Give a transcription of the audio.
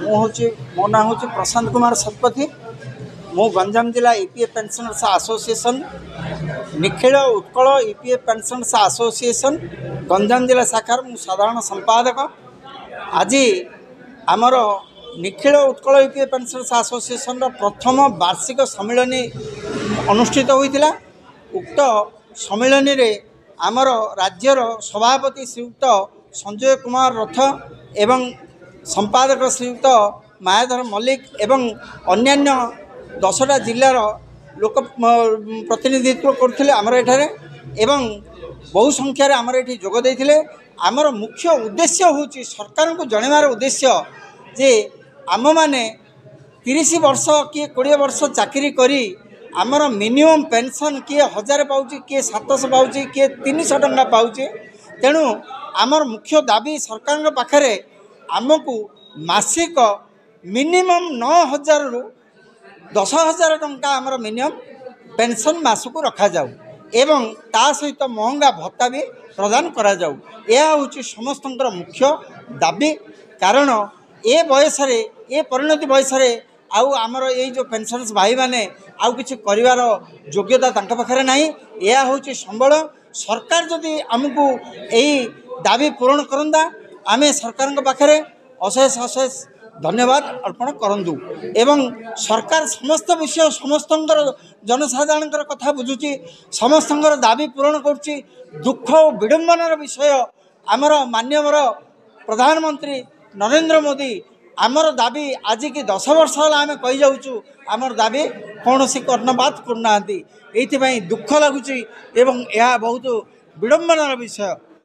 मो ना हूँ प्रशांत कुमार शतपथी। मु गंजाम जिला EPF pensioners association Nikhil Utkal EPF pensioners association Ganjam जिला शाखार मु साधारण संपादक। आज आमर Nikhil Utkal EPF pensioners association प्रथम वार्षिक सम्मिलनी अनुष्ठित होता। उक्त सम्मिलनी रे आमर राज्यर सभापति श्रीयुक्त संजय कुमार रथ एवं संपादक श्रीयुक्त मायाधर मल्लिक एवं अन्यान्य 10टा जिलार लोक प्रतिनिधित्व करते आमर एठारे एवं बहु संख्यार आमर एठी जोग देइथिले। आमर मुख्य उद्देश्य होची सरकार को जणेवार उद्देश्य जे आम माने 30 वर्ष किए 20 वर्ष चाकरी करी आमर मिनिमम पेंशन किए 1000 पाउची किए 700 पाउची किए 300 टंका पाउची। तेणु आमर मुख्य दाबी सरकार पाखरे आमको मासिक मिनिमम 9000 रु 10,000 टंका आमर मिनिमम पेंशन मासक रखा जाऊ एवं ता सहित महंगा भत्ता भी प्रदान करा जाऊ। यह हूँ समस्तंकर मुख्य दाबी। कारण ए बयस ए परिणति बयस आउ आमर ये जो पेंशनर्स भाई माने आउ किछि करिवार योग्यता तांका पाखरे नाही। यह हूँ संबल सरकार जदि आमको यही दाबी पूरण करंदा आमे सरकार पाखरे अशेष अशेष धन्यवाद अर्पण करंदु एवं सरकार समस्त विषय समस्तंकर जनसाधारण कथा बुझुची समस्तंकर दाबी पूरण करुच्ची। दुख और विडंबनार विषय आमर माननीय प्रधानमंत्री नरेंद्र मोदी आमर दाबी आज की 10 वर्ष है आम कही जाऊँ आमर दाबी कौन सी कर्णपात करना दुख लगुच एवं यह बहुत विडंबनार विषय।